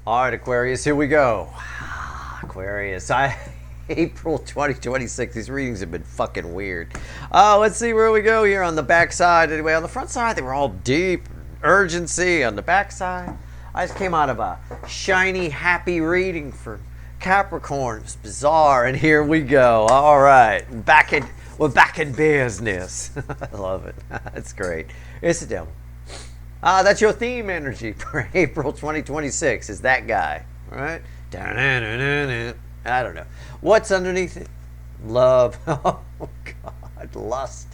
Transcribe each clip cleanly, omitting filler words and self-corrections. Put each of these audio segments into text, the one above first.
All right, Aquarius, here we go. Aquarius, April 2026. These readings have been fucking weird. Let's see where we go here on the back side. Anyway, on the front side, they were all deep, urgency. On the back side, I just came out of a shiny, happy reading for Capricorn. It was bizarre, and here we go. All right, we're back in business. I love it. It's great. It's the devil. That's your theme energy for April 2026 is that guy, right? I don't know. What's underneath it? Love. Oh, God. Lust.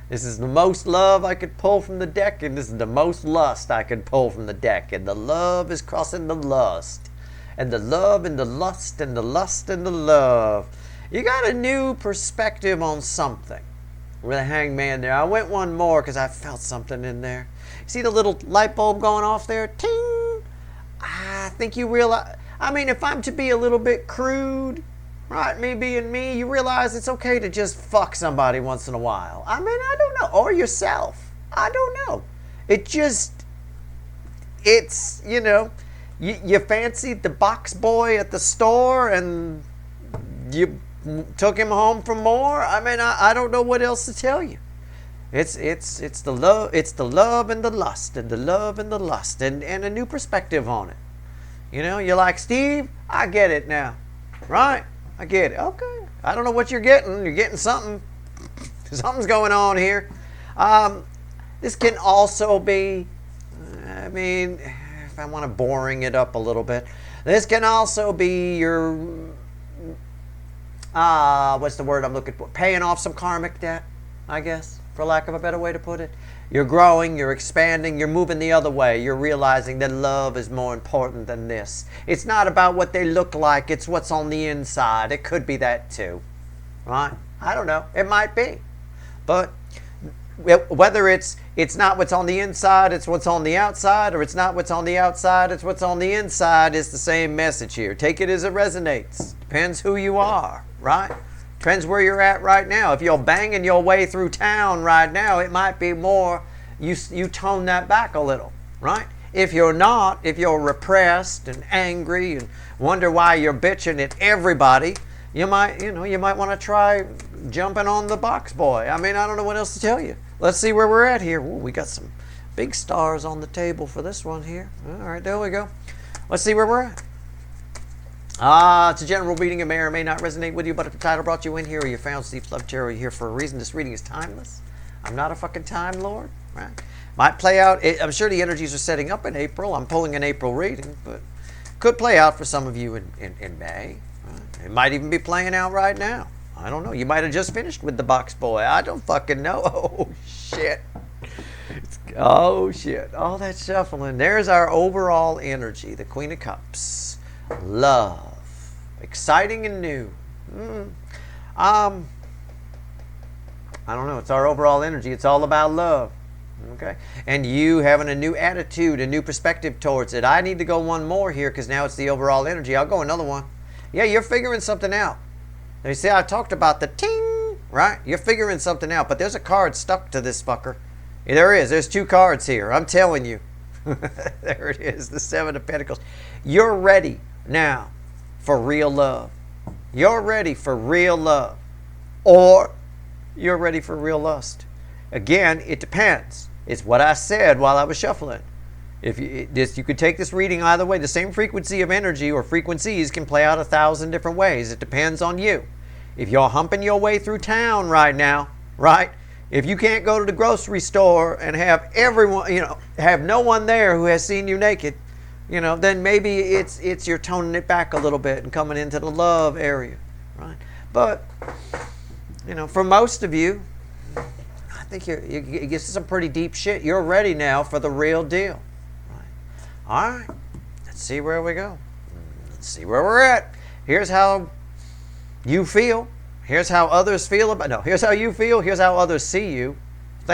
This is the most love I could pull from the deck, and this is the most lust I could pull from the deck. And the love is crossing the lust. And the love and the lust and the lust and the love. You got a new perspective on something. With a hangman there. I went one more because I felt something in there. See the little light bulb going off there? Ting! I think you realize, if I'm to be a little bit crude, right, me being me, you realize it's okay to just fuck somebody once in a while. I don't know. Or yourself. I don't know. You fancied the box boy at the store and you took him home for more. I don't know what else to tell you. It's the love and the lust and the love and the lust and a new perspective on it. You're like, Steve, I get it now. Right? I get it. Okay. I don't know what you're getting. You're getting something. Something's going on here. This can also be, if I want to boring it up a little bit, this can also be your, what's the word I'm looking for? Paying off some karmic debt, I guess, for lack of a better way to put it. You're growing, you're expanding, you're moving the other way. You're realizing that love is more important than this. It's not about what they look like, it's what's on the inside. It could be that too, right? I don't know. It might be. But whether it's not what's on the inside, it's what's on the outside, or it's not what's on the outside, it's what's on the inside, it's the same message here. Take it as it resonates. Depends who you are, right? Depends where you're at right now. If you're banging your way through town right now, it might be more, you tone that back a little, right? If you're not, if you're repressed and angry and wonder why you're bitching at everybody, you might want to try jumping on the box boy. I don't know what else to tell you. Let's see where we're at here. Ooh, we got some big stars on the table for this one here. All right, there we go. Let's see where we're at. It's a general reading. It may or may not resonate with you, but if the title brought you in here or you found Steve's Love Tarot, you're here for a reason. This reading is timeless. I'm not a fucking time lord, right? Might play out. I'm sure the energies are setting up in April. I'm pulling an April reading, but could play out for some of you in May. Right? It might even be playing out right now. I don't know. You might have just finished with the box boy. I don't fucking know. Oh, shit. Oh, shit. All that shuffling. There's our overall energy, the Queen of Cups. Love. Exciting and new. I don't know. It's our overall energy. It's all about love. Okay? And you having a new attitude, a new perspective towards it. I need to go one more here because now it's the overall energy. I'll go another one. Yeah, you're figuring something out. Now, you see, I talked about the ting, right? You're figuring something out, but there's a card stuck to this fucker. Yeah, there is. There's two cards here. I'm telling you. There it is, the Seven of Pentacles. You're ready now for real love. You're ready for real love. Or you're ready for real lust. Again, it depends. It's what I said while I was shuffling. If you could take this reading either way. The same frequency of energy or frequencies can play out 1,000 different ways. It depends on you. If you're humping your way through town right now, right? If you can't go to the grocery store and have everyone, have no one there who has seen you naked, then maybe it's you're toning it back a little bit and coming into the love area, right? But, for most of you, I think you get some pretty deep shit. You're ready now for the real deal. All right, let's see where we go. Let's see where we're at. Here's how you feel. Here's how others feel about. No, here's how you feel. Here's how others see you.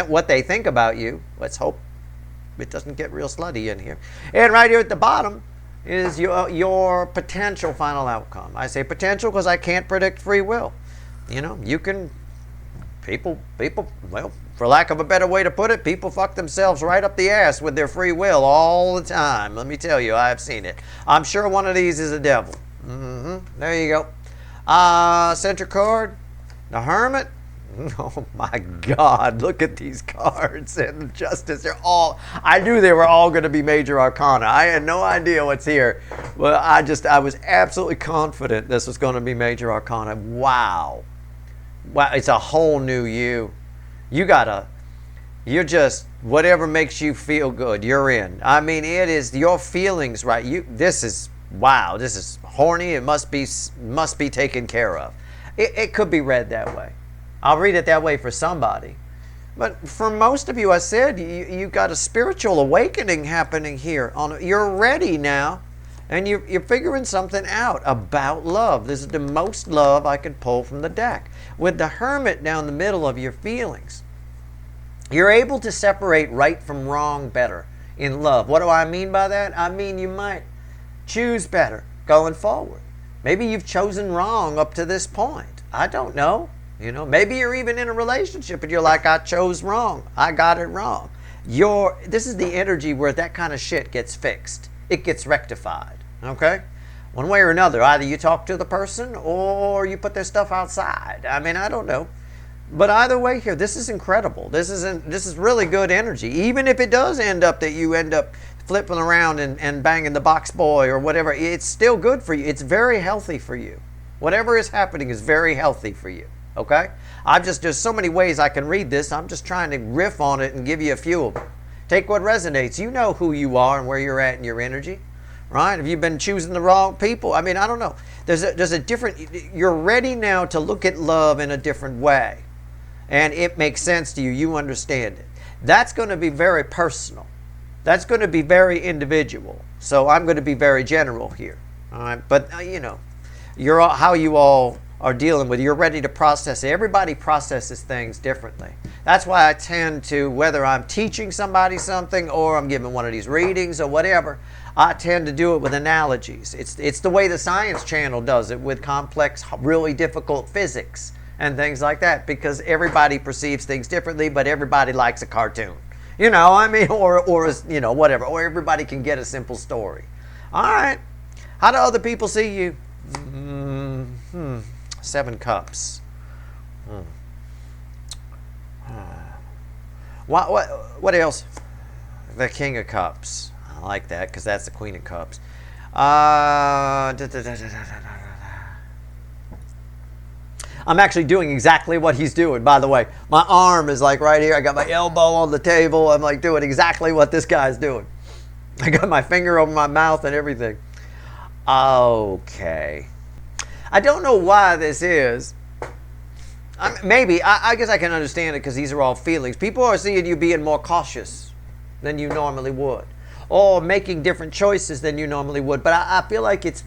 What they think about you. Let's hope it doesn't get real slutty in here. And right here at the bottom is your potential final outcome. I say potential because I can't predict free will. You can well, for lack of a better way to put it, people fuck themselves right up the ass with their free will all the time. Let me tell you, I have seen it. I'm sure one of these is a devil. There you go. Center card, the Hermit. Oh my God, look at these cards and Justice. I knew they were all going to be major arcana. I had no idea what's here. Well, I was absolutely confident this was going to be major arcana. Wow. Wow, it's a whole new you. You're just, whatever makes you feel good, you're in. I mean, it is your feelings, right? This is horny. It must be taken care of. It could be read that way. I'll read it that way for somebody. But for most of you, I said, you got a spiritual awakening happening here. You're ready now, and you're figuring something out about love. This is the most love I could pull from the deck. With the Hermit down the middle of your feelings, you're able to separate right from wrong better in love. What do I mean by that? I mean you might choose better going forward. Maybe you've chosen wrong up to this point. I don't know. Maybe you're even in a relationship and you're like, I chose wrong. I got it wrong. This is the energy where that kind of shit gets fixed. It gets rectified. Okay? One way or another, either you talk to the person or you put their stuff outside. I mean, I don't know. But either way here, this is incredible. This is really good energy. Even if it does end up that you end up flipping around and banging the box boy or whatever, it's still good for you. It's very healthy for you. Whatever is happening is very healthy for you. Okay? There's so many ways I can read this. I'm just trying to riff on it and give you a few of them. Take what resonates. You know who you are and where you're at in your energy. Right? Have you been choosing the wrong people? I mean, I don't know. There's a different, you're ready now to look at love in a different way. And it makes sense to you. You understand it. That's going to be very personal. That's going to be very individual. So I'm going to be very general here. All right? But, how you all are dealing with, you're ready to process it. Everybody processes things differently. That's why I tend to, whether I'm teaching somebody something or I'm giving one of these readings or whatever, I tend to do it with analogies. It's the way the Science Channel does it with complex, really difficult physics and things like that, because everybody perceives things differently, but everybody likes a cartoon. Or whatever. Or everybody can get a simple story. All right. How do other people see you? 7 cups. What else? The King of Cups. I like that because that's the Queen of Cups. I'm actually doing exactly what he's doing, by the way. My arm is like right here. I got my elbow on the table. I'm like doing exactly what this guy's doing. I got my finger over my mouth and everything. Okay. I don't know why this is. I guess I can understand it because these are all feelings. People are seeing you being more cautious than you normally would, or making different choices than you normally would. But I feel like it's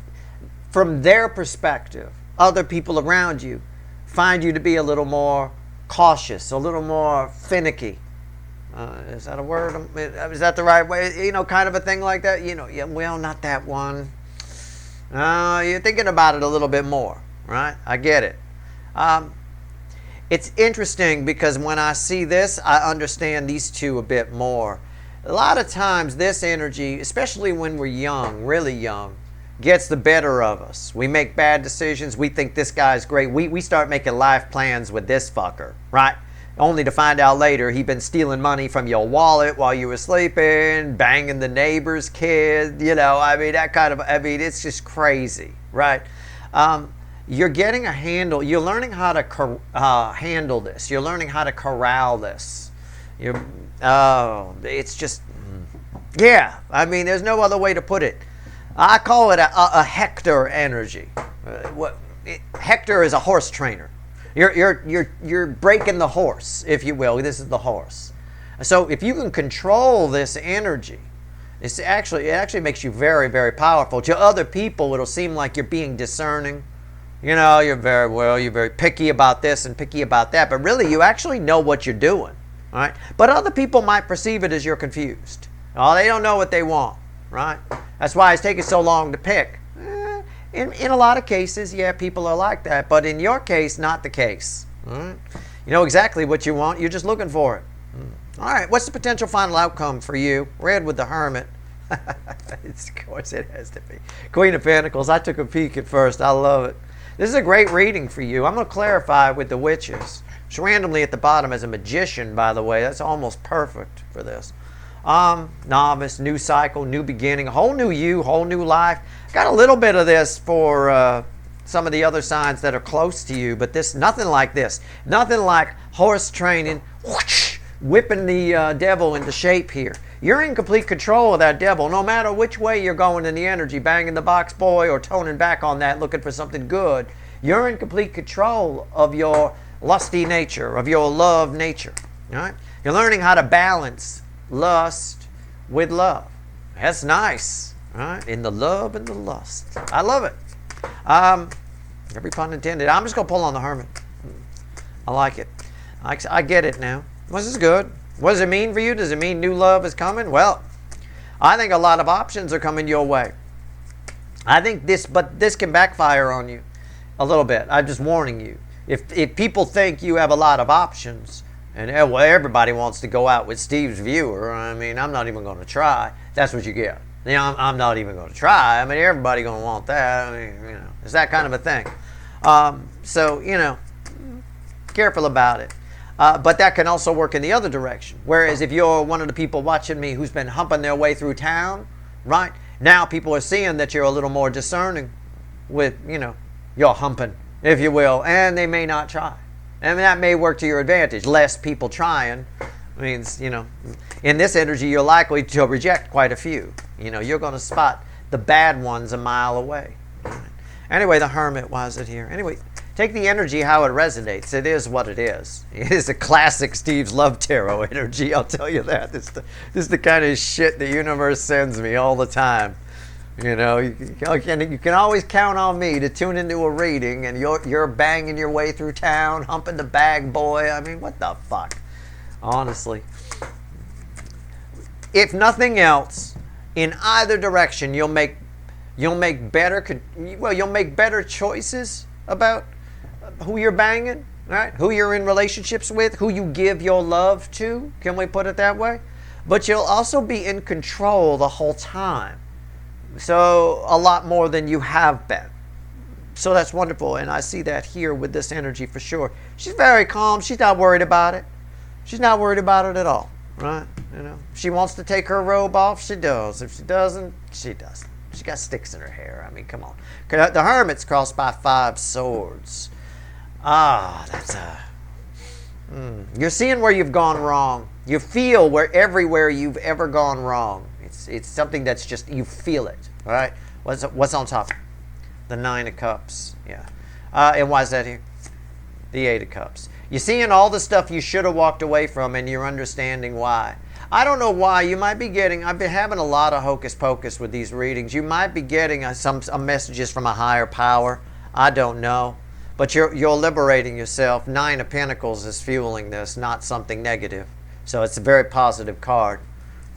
from their perspective. Other people around you find you to be a little more cautious, a little more finicky. Is that a word? Is that the right way? Kind of a thing like that. Well, not that one. You're thinking about it a little bit more, right? I get it. It's interesting because when I see this, I understand these two a bit more. A lot of times this energy, especially when we're young, really young, gets the better of us. We make bad decisions. We think this guy's great. We start making life plans with this fucker, right? Only to find out later he'd been stealing money from your wallet while you were sleeping, banging the neighbor's kid, it's just crazy, right? You're getting a handle. You're learning how to handle this. You're learning how to corral this. It's just, there's no other way to put it. I call it a Hector energy. Hector is a horse trainer. You're breaking the horse, if you will. This is the horse. So if you can control this energy, it actually makes you very, very powerful. To other people, it'll seem like you're being discerning. You're very picky about this and picky about that. But really, you actually know what you're doing. All right? But other people might perceive it as you're confused. Oh, they don't know what they want. Right? That's why it's taking so long to pick. In a lot of cases, people are like that. But in your case, not the case. Right? You know exactly what you want. You're just looking for it. All right, what's the potential final outcome for you? Red with the Hermit. Of course it has to be. Queen of Pentacles. I took a peek at first. I love it. This is a great reading for you. I'm going to clarify with the Witches. It's randomly at the bottom as a Magician, by the way. That's almost perfect for this. Novice, new cycle, new beginning, a whole new you, whole new life. Got a little bit of this for some of the other signs that are close to you, but this, nothing like this. Nothing like horse training, whoosh, whipping the devil into shape here. You're in complete control of that devil, no matter which way you're going in the energy, banging the box boy or toning back on that, looking for something good. You're in complete control of your lusty nature, of your love nature. All right? You're learning how to balance lust with love. That's nice. All right? In the love and the lust. I love it. Every pun intended. I'm just going to pull on the Hermit. I like it. I get it now. This is good. What does it mean for you? Does it mean new love is coming? Well, I think a lot of options are coming your way. I think this can backfire on you a little bit. I'm just warning you. If people think you have a lot of options, and well, everybody wants to go out with Steve's viewer, I mean, I'm not even going to try. That's what you get. You know, I'm not even going to try. I mean, everybody going to want that. I mean, you know, it's that kind of a thing. So, you know, careful about it. But that can also work in the other direction. Whereas if you're one of the people watching me who's been humping their way through town, right? Now people are seeing that you're a little more discerning with, you know, your humping, if you will, and they may not try. And that may work to your advantage. Less people trying means, you know, in this energy, you're likely to reject quite a few. You know, you're going to spot the bad ones a mile away. Anyway, the Hermit, why is it here? Anyway, take the energy how it resonates. It is what it is. It is a classic Steve's Love Tarot energy, I'll tell you that. This is the kind of shit the universe sends me all the time. You know, you can always count on me to tune into a reading, and you're banging your way through town, humping the bag boy. I mean, what the fuck? Honestly. If nothing else, in either direction, you'll make better choices about who you're banging, right? Who you're in relationships with, who you give your love to. Can we put it that way? But you'll also be in control the whole time. So a lot more than you have been. So that's wonderful, and I see that here with this energy for sure. She's very calm. She's not worried about it. She's not worried about it at all, right? You know, if she wants to take her robe off, she does. If she doesn't, she doesn't. She got sticks in her hair. I mean, come on. The Hermit's crossed by 5 swords. That's a... You're seeing where you've gone wrong. You feel everywhere you've ever gone wrong. It's something that's just, you feel it. All right? What's on top? The 9 of Cups. Yeah. And why is that here? The 8 of Cups. You're seeing all the stuff you should have walked away from, and you're understanding why. I don't know why. You might be getting, I've been having a lot of hocus pocus with these readings. You might be getting some messages from a higher power. I don't know. But you're liberating yourself. 9 of Pentacles is fueling this, not something negative. So it's a very positive card.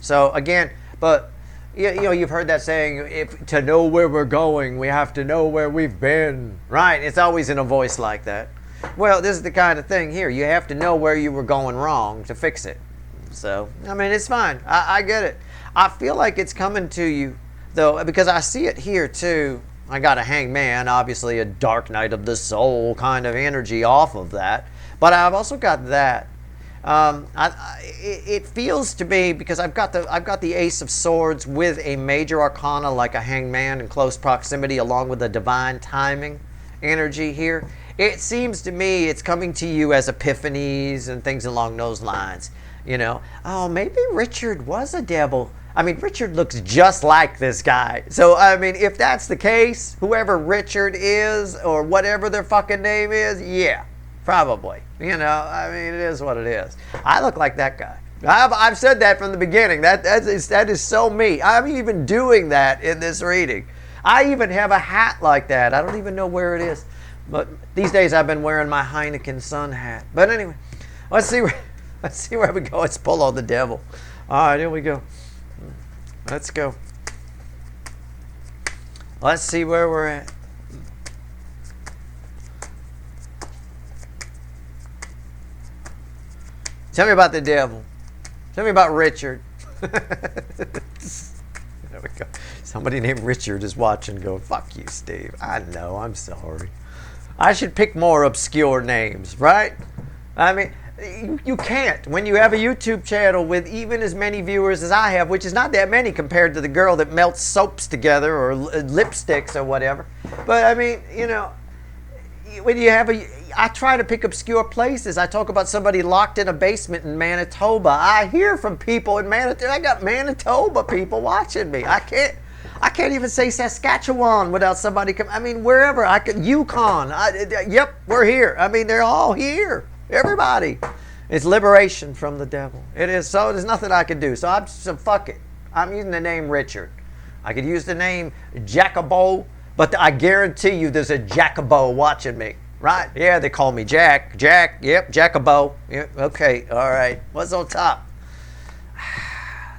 So again, but you know, you've heard that saying, to know where we're going, we have to know where we've been. Right? It's always in a voice like that. Well, this is the kind of thing here. You have to know where you were going wrong to fix it. So, I mean, it's fine. I get it. I feel like it's coming to you, though, because I see it here, too. I got a Hangman, obviously a dark night of the soul kind of energy off of that. But I've also got that. It feels to me, because I've got the Ace of Swords with a major arcana like a Hangman in close proximity, along with the divine timing energy here. It seems to me it's coming to you as epiphanies and things along those lines. You know, oh, maybe Richard was a devil. I mean, Richard looks just like this guy. So, I mean, if that's the case, whoever Richard is or whatever their fucking name is, yeah, probably. You know, I mean, it is what it is. I look like that guy. I've said that from the beginning. That is so me. I'm even doing that in this reading. I even have a hat like that. I don't even know where it is. But these days I've been wearing my Heineken sun hat. But anyway, let's see where we go. Let's pull on the devil. All right, here we go. Let's go. Let's see where we're at. Tell me about the devil. Tell me about Richard. There we go. Somebody named Richard is watching going, fuck you, Steve. I know, I'm sorry. I should pick more obscure names, right? I mean, you can't. When you have a YouTube channel with even as many viewers as I have, which is not that many compared to the girl that melts soaps together or lipsticks or whatever. But I mean, you know, when you have I try to pick obscure places. I talk about somebody locked in a basement in Manitoba. I hear from people in Manitoba. I got Manitoba people watching me. I can't even say Saskatchewan without somebody come. I mean, wherever I could, Yukon. Yep, we're here. I mean, they're all here. Everybody. It's liberation from the devil. It is. So there's nothing I can do. So fuck it. I'm using the name Richard. I could use the name Jacobo, but I guarantee you there's a Jacobo watching me. Right? Yeah, they call me Jack. Jack. Yep, Jacobo. Yep. Okay. All right. What's on top?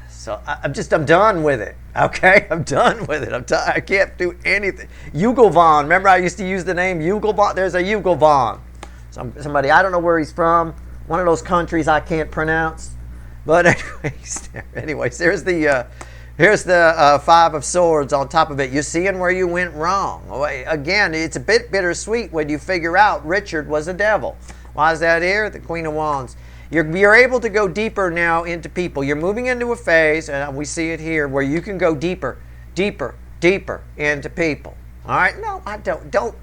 So I'm done with it. Okay, I'm done with it. I can't do anything. Yugovan. Remember, I used to use the name Yugovan. There's a Yugovan. Somebody, I don't know where he's from. One of those countries I can't pronounce. But anyways, here's the Five of Swords on top of it. You're seeing where you went wrong. Again, it's a bit bittersweet when you figure out Richard was a devil. Why is that here? The Queen of Wands. You're able to go deeper now into people. You're moving into a phase, and we see it here, where you can go deeper, deeper, deeper into people. All right? No, I don't.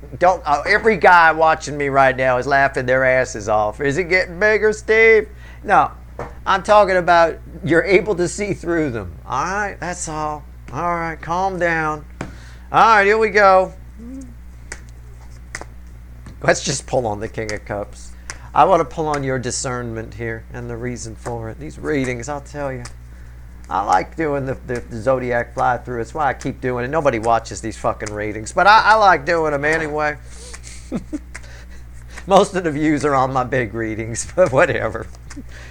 Every guy watching me right now is laughing their asses off. Is it getting bigger, Steve? No. I'm talking about you're able to see through them. All right? That's all. All right. Calm down. All right. Here we go. Let's just pull on the King of Cups. I want to pull on your discernment here and the reason for it. These readings, I'll tell you. I like doing the Zodiac fly-through. It's why I keep doing it. Nobody watches these fucking readings, but I like doing them anyway. Most of the views are on my big readings, but whatever.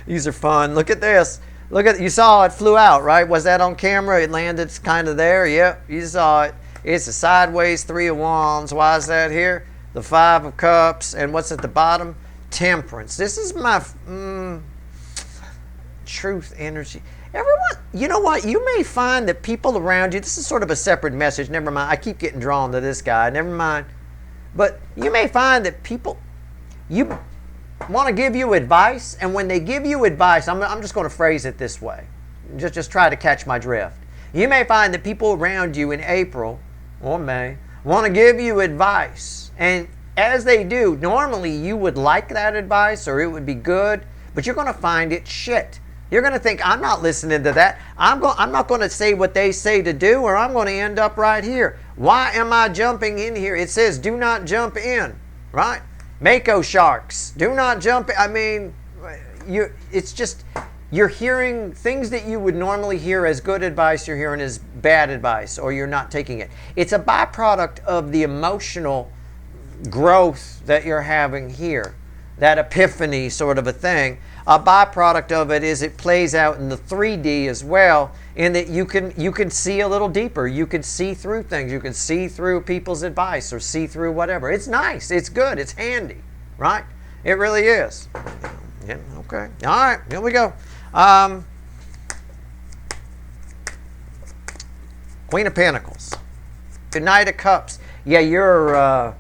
These are fun. Look at this. You saw it flew out, right? Was that on camera? It landed kind of there. Yep, you saw it. It's a sideways Three of Wands. Why is that here? The Five of Cups. And what's at the bottom? Temperance. This is my truth energy. Everyone, you know what? You may find that people around you, this is sort of a separate message. Never mind. I keep getting drawn to this guy. Never mind. But you may find that people, you want to give you advice, and when they give you advice, I'm just going to phrase it this way. Just try to catch my drift. You may find that people around you in April or May want to give you advice, and as they do, normally you would like that advice or it would be good, but you're going to find it shit. You're going to think, I'm not listening to that. I'm not going to say what they say to do, or I'm going to end up right here. Why am I jumping in here? It says, do not jump in, right? Mako sharks, do not jump in. I mean, it's just, you're hearing things that you would normally hear as good advice, you're hearing as bad advice, or you're not taking it. It's a byproduct of the emotional growth that you're having here, that epiphany sort of a thing. A byproduct of it is it plays out in the 3D as well, in that you can see a little deeper. You can see through things. You can see through people's advice or see through whatever. It's nice. It's good. It's handy, right? It really is. Yeah, okay. All right. Here we go. Queen of Pentacles. The Knight of Cups. Yeah, you're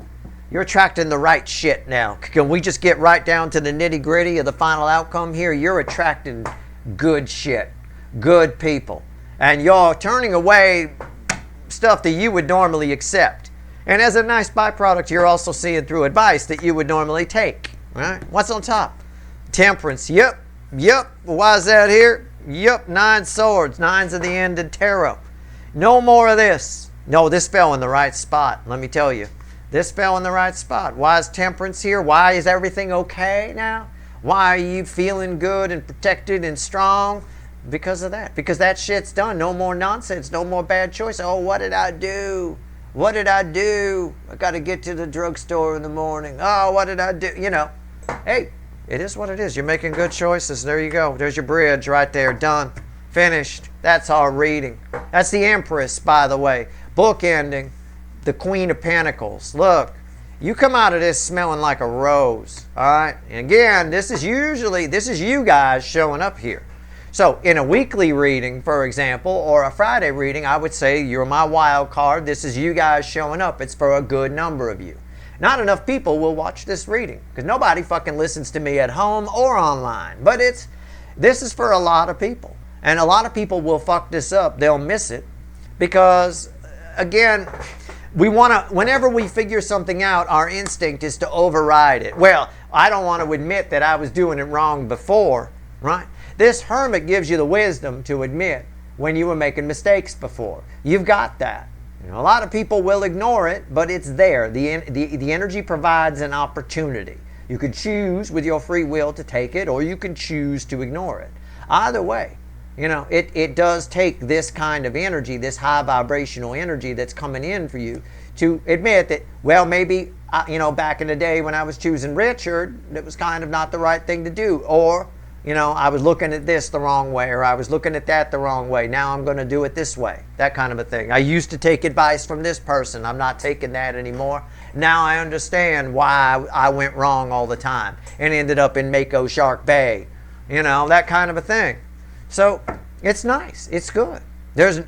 attracting the right shit now. Can we just get right down to the nitty-gritty of the final outcome here? You're attracting good shit, good people. And you're turning away stuff that you would normally accept. And as a nice byproduct, you're also seeing through advice that you would normally take. Right? What's on top? Temperance. Yep. Why is that here? Yep. 9 swords. 9's of the end of tarot. No more of this. No, this fell in the right spot. Let me tell you. This fell in the right spot. Why is temperance here? Why is everything okay now? Why are you feeling good and protected and strong? Because of that. Because that shit's done. No more nonsense. No more bad choice. Oh, what did I do? What did I do? I got to get to the drugstore in the morning. Oh, what did I do? You know, hey, it is what it is. You're making good choices. There you go. There's your bridge right there. Done. Finished. That's our reading. That's the Empress, by the way. Book ending. The Queen of Pentacles. Look, you come out of this smelling like a rose. All right. And again, this is you guys showing up here. So in a weekly reading, for example, or a Friday reading, I would say you're my wild card. This is you guys showing up. It's for a good number of you. Not enough people will watch this reading because nobody fucking listens to me at home or online. But this is for a lot of people. And a lot of people will fuck this up. They'll miss it because, again, whenever we figure something out, our instinct is to override it. Well, I don't want to admit that I was doing it wrong before, right? This hermit gives you the wisdom to admit when you were making mistakes before. You've got that. You know, a lot of people will ignore it, but it's there. The energy provides an opportunity. You could choose with your free will to take it, or you can choose to ignore it. Either way, you know, it does take this kind of energy, this high vibrational energy that's coming in for you to admit that, well, maybe, you know, back in the day when I was choosing Richard, it was kind of not the right thing to do. Or, you know, I was looking at this the wrong way, or I was looking at that the wrong way. Now I'm going to do it this way. That kind of a thing. I used to take advice from this person. I'm not taking that anymore. Now I understand why I went wrong all the time and ended up in Mako Shark Bay. You know, that kind of a thing. So it's nice. It's good. The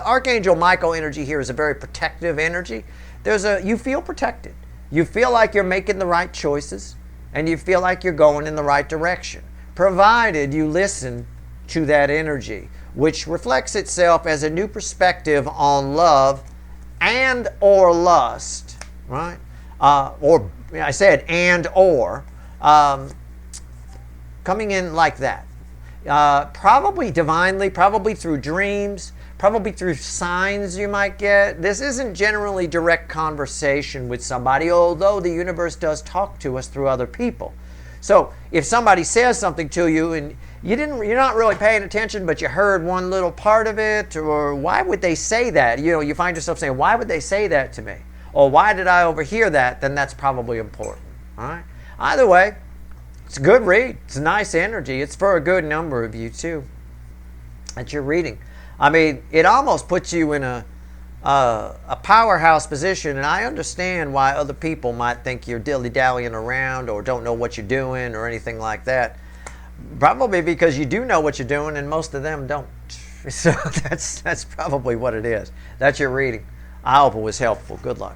Archangel Michael energy here is a very protective energy. You feel protected. You feel like you're making the right choices. And you feel like you're going in the right direction, provided you listen to that energy, which reflects itself as a new perspective on love and or lust, right? Or I said and or, coming in like that. Probably divinely, probably through dreams, probably through signs you might get. This isn't generally direct conversation with somebody, although the universe does talk to us through other people. So if somebody says something to you and you're not really paying attention, but you heard one little part of it, or why would they say that? You know, you find yourself saying, why would they say that to me? Or why did I overhear that? Then that's probably important. All right. Either way, it's a good read. It's a nice energy. It's for a good number of you too that you're reading. I mean, it almost puts you in a powerhouse position, and I understand why other people might think you're dilly-dallying around or don't know what you're doing or anything like that. Probably because you do know what you're doing, and most of them don't. So that's probably what it is. That's your reading. I hope it was helpful. Good luck.